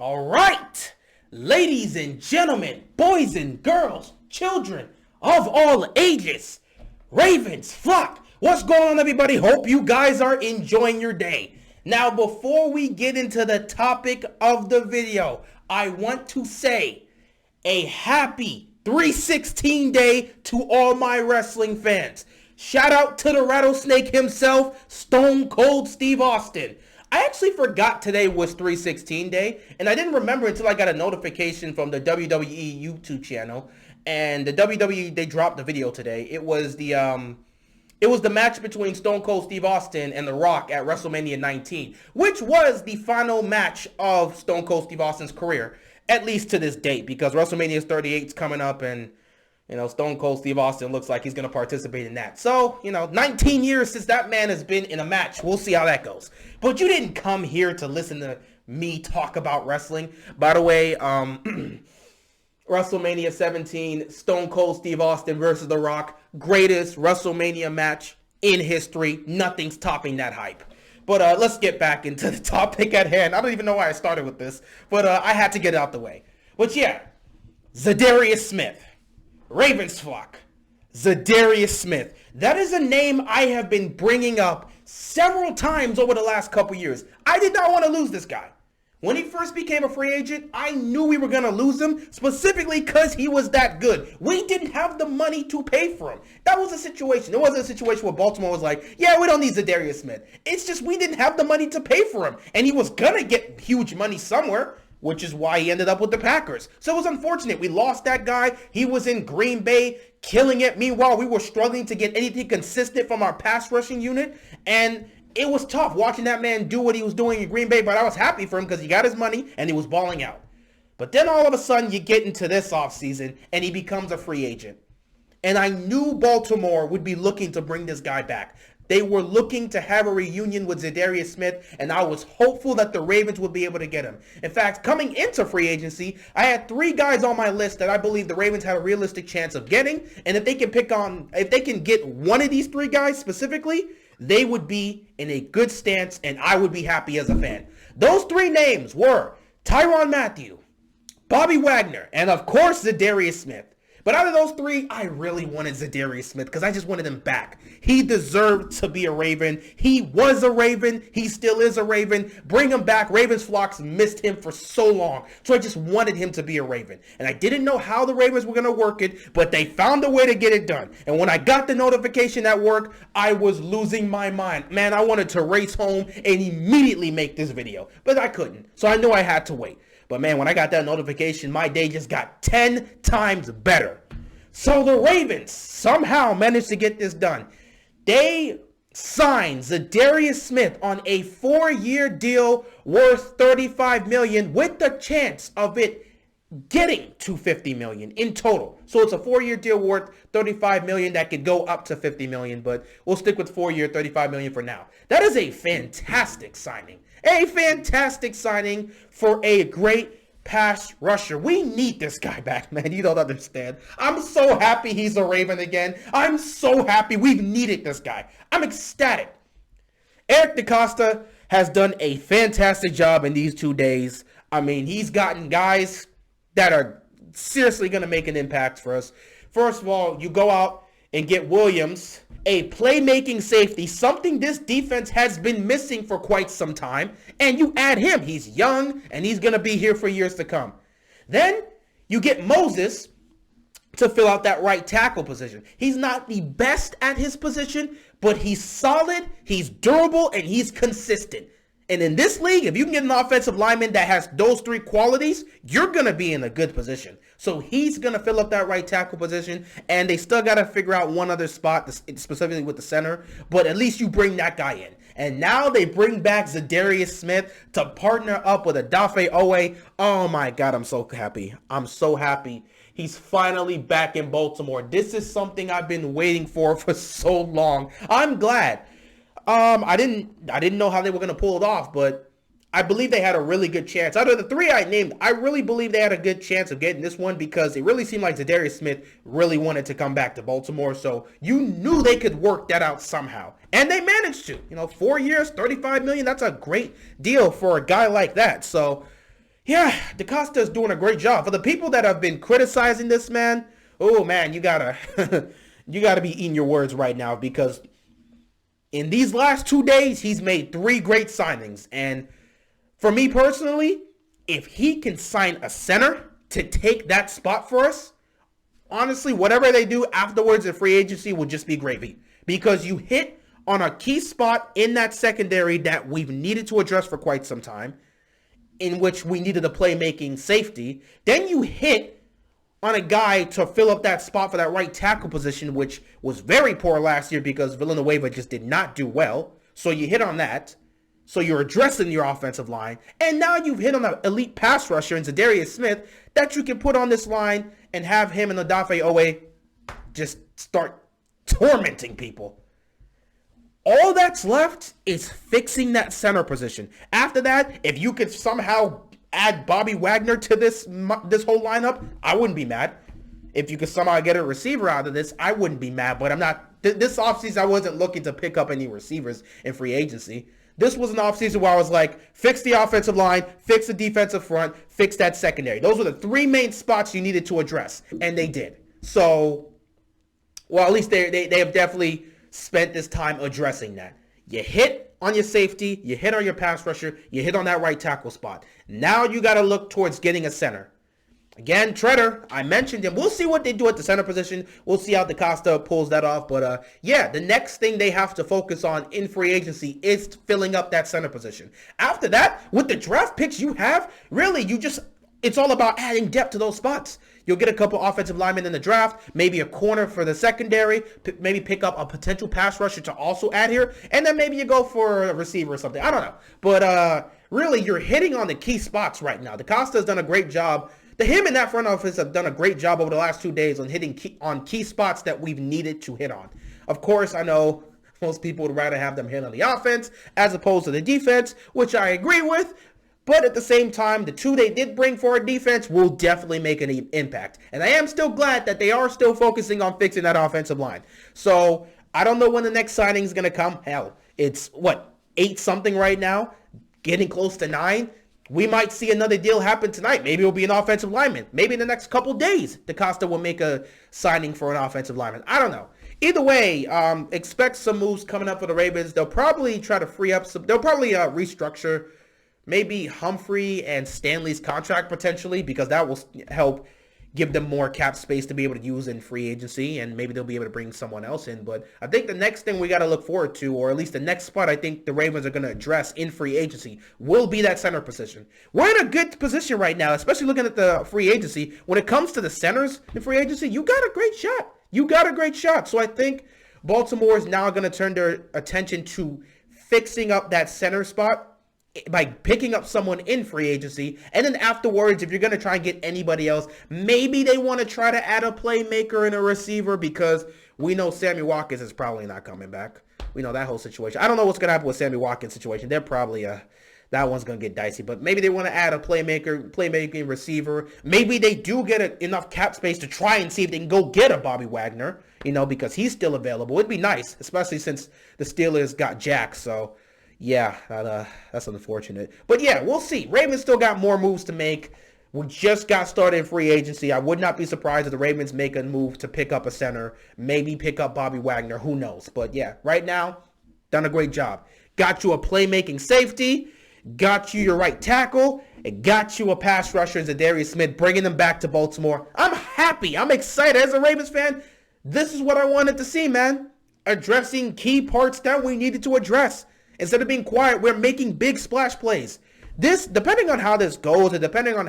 All right, ladies and gentlemen, boys and girls, children of all ages, Ravens, flock, what's going on, everybody? Hope you guys are enjoying your day. Now, before we get into the topic of the video, I want to say a happy 316 day to all my wrestling fans. Shout out to the rattlesnake himself, Stone Cold Steve Austin. I actually forgot today was 316 day, and I didn't remember until I got a notification from the WWE YouTube channel, and the WWE, they dropped the video today. It was the match between Stone Cold Steve Austin and The Rock at WrestleMania 19, which was the final match of Stone Cold Steve Austin's career, at least to this date, because WrestleMania 38 is coming up, and Stone Cold Steve Austin looks like he's going to participate in that. So, 19 years since that man has been in a match. We'll see how that goes. But you didn't come here to listen to me talk about wrestling. By the way, WrestleMania 17, Stone Cold Steve Austin versus The Rock. Greatest WrestleMania match in history. Nothing's topping that hype. But let's get back into the topic at hand. I don't even know why I started with this, but I had to get it out the way. But yeah, Za'Darius Smith. Ravens flock, Za'Darius Smith. That is a name I have been bringing up several times over the last couple years. I did not want to lose this guy. When he first became a free agent, I knew we were going to lose him, specifically because he was that good. We didn't have the money to pay for him. That was a situation. It wasn't a situation where Baltimore was like, yeah, we don't need Za'Darius Smith. It's just we didn't have the money to pay for him. And he was going to get huge money somewhere, which is why he ended up with the Packers. So it was unfortunate. We lost that guy. He was in Green Bay, killing it. Meanwhile, we were struggling to get anything consistent from our pass rushing unit. And it was tough watching that man do what he was doing in Green Bay, but I was happy for him because he got his money and he was balling out. But then all of a sudden, you get into this offseason and he becomes a free agent. And I knew Baltimore would be looking to bring this guy back. They were looking to have a reunion with Za'Darius Smith, and I was hopeful that the Ravens would be able to get him. In fact, coming into free agency, I had 3 guys on my list that I believe the Ravens had a realistic chance of getting, and if they can get one of these 3 guys specifically, they would be in a good stance, and I would be happy as a fan. Those 3 names were Tyrann Mathieu, Bobby Wagner, and of course, Za'Darius Smith. But out of those 3, I really wanted Za'Darius Smith because I just wanted him back. He deserved to be a Raven. He was a Raven. He still is a Raven. Bring him back. Ravens flocks missed him for so long. So I just wanted him to be a Raven. And I didn't know how the Ravens were going to work it, but they found a way to get it done. And when I got the notification at work, I was losing my mind. Man, I wanted to race home and immediately make this video, but I couldn't. So I knew I had to wait. But man, when I got that notification, my day just got 10 times better. So the Ravens somehow managed to get this done. They signed Za'Darius Smith on a 4-year deal worth $35 million with the chance of it getting to $50 million in total. So it's a 4-year deal worth $35 million that could go up to $50 million, but we'll stick with 4-year $35 million for now. That is a fantastic signing. A fantastic signing for a great pass rusher. We need this guy back, man. You don't understand. I'm so happy he's a Raven again. I'm so happy. We've needed this guy. I'm ecstatic. Eric DeCosta has done a fantastic job in these 2 days. I mean, he's gotten guys that are seriously going to make an impact for us. First of all, you go out and get Williams, a playmaking safety, something this defense has been missing for quite some time, and you add him. He's young, and he's going to be here for years to come. Then you get Moses to fill out that right tackle position. He's not the best at his position, but he's solid, he's durable, and he's consistent. And in this league, if you can get an offensive lineman that has those 3 qualities, you're going to be in a good position. So he's going to fill up that right tackle position, and they still got to figure out one other spot, specifically with the center, but at least you bring that guy in. And now they bring back Za'Darius Smith to partner up with Odafe Oweh. Oh my God, I'm so happy. I'm so happy. He's finally back in Baltimore. This is something I've been waiting for so long. I'm glad. I didn't know how they were going to pull it off, but I believe they had a really good chance. Out of the 3 I named, I really believe they had a good chance of getting this one because it really seemed like Za'Darius Smith really wanted to come back to Baltimore. So you knew they could work that out somehow. And they managed to. 4 years, $35 million, that's a great deal for a guy like that. So Yeah, DaCosta is doing a great job. For the people that have been criticizing this man, oh man, you gotta you gotta be eating your words right now, because in these last 2 days, he's made 3 great signings. And for me personally, if he can sign a center to take that spot for us, honestly, whatever they do afterwards in free agency will just be gravy. Because you hit on a key spot in that secondary that we've needed to address for quite some time, in which we needed a playmaking safety. Then you hit on a guy to fill up that spot for that right tackle position, which was very poor last year because Villanueva just did not do well. So you hit on that. So you're addressing your offensive line. And now you've hit on an elite pass rusher in Za'Darius Smith that you can put on this line and have him and Odafe Owe just start tormenting people. All that's left is fixing that center position. After that, if you could somehow add Bobby Wagner to this whole lineup, I wouldn't be mad. If you could somehow get a receiver out of this, I wouldn't be mad. But I'm not. This offseason, I wasn't looking to pick up any receivers in free agency. This was an offseason where I was like, fix the offensive line, fix the defensive front, fix that secondary. Those were the 3 main spots you needed to address, and they did. So, well, at least they have definitely spent this time addressing that. You hit on your safety, you hit on your pass rusher, you hit on that right tackle spot. Now you got to look towards getting a center. Again, Treader, I mentioned him. We'll see what they do at the center position. We'll see how DaCosta pulls that off. But yeah, the next thing they have to focus on in free agency is filling up that center position. After that, with the draft picks you have, really, it's all about adding depth to those spots. You'll get a couple offensive linemen in the draft, maybe a corner for the secondary, maybe pick up a potential pass rusher to also add here, and then maybe you go for a receiver or something. I don't know. But really, you're hitting on the key spots right now. DaCosta has done a great job. Him and that front office have done a great job over the last 2 days on hitting key spots that we've needed to hit on. Of course, I know most people would rather have them hit on the offense as opposed to the defense, which I agree with. But at the same time, the 2 they did bring for a defense will definitely make an impact. And I am still glad that they are still focusing on fixing that offensive line. So I don't know when the next signing is going to come. Hell, it's 8-something right now, getting close to 9. We might see another deal happen tonight. Maybe it'll be an offensive lineman. Maybe in the next couple days, DaCosta will make a signing for an offensive lineman. I don't know. Either way, expect some moves coming up for the Ravens. They'll probably try to free up some. They'll probably restructure maybe Humphrey and Stanley's contract potentially, because that will help give them more cap space to be able to use in free agency, and maybe they'll be able to bring someone else in. But I think the next thing we got to look forward to, or at least the next spot I think the Ravens are going to address in free agency, will be that center position. We're in a good position right now, especially looking at the free agency. When it comes to the centers in free agency, you got a great shot. You got a great shot. So I think Baltimore is now going to turn their attention to fixing up that center spot by picking up someone in free agency. And then afterwards, if you're going to try and get anybody else, maybe they want to try to add a playmaker and a receiver, because we know Sammy Watkins is probably not coming back. We know that whole situation. I don't know what's going to happen with Sammy Watkins' situation. They're probably that one's going to get dicey. But maybe they want to add a playmaking receiver. Maybe they do get enough cap space to try and see if they can go get a Bobby Wagner, because he's still available. It'd be nice, especially since the Steelers got Jack. So yeah, that's unfortunate. But yeah, we'll see. Ravens still got more moves to make. We just got started in free agency. I would not be surprised if the Ravens make a move to pick up a center, maybe pick up Bobby Wagner. Who knows? But yeah, right now, done a great job. Got you a playmaking safety, got you your right tackle, and got you a pass rusher in Za'Darius Smith, bringing them back to Baltimore. I'm happy. I'm excited. As a Ravens fan, this is what I wanted to see, man. Addressing key parts that we needed to address. Instead of being quiet, we're making big splash plays. This, depending on how this goes, and depending on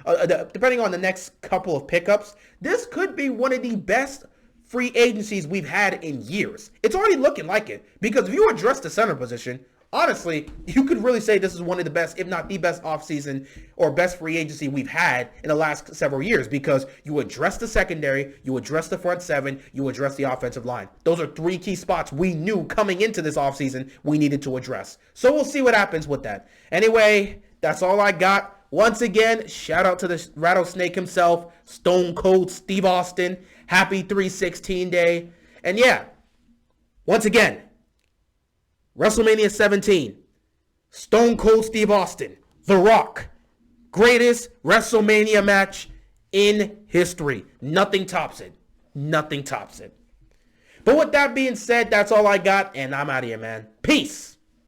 the next couple of pickups, this could be one of the best free agencies we've had in years. It's already looking like it, because if you address the center position, honestly, you could really say this is one of the best, if not the best offseason or best free agency we've had in the last several years, because you address the secondary, you address the front seven, you address the offensive line. Those are 3 key spots we knew coming into this offseason we needed to address. So we'll see what happens with that. Anyway, that's all I got. Once again, shout out to the rattlesnake himself, Stone Cold Steve Austin. Happy 316 day. And yeah, once again, WrestleMania 17, Stone Cold Steve Austin, The Rock, Greatest WrestleMania match in history. Nothing tops it. Nothing tops it. But with that being said, that's all I got, and I'm out of here, man. Peace.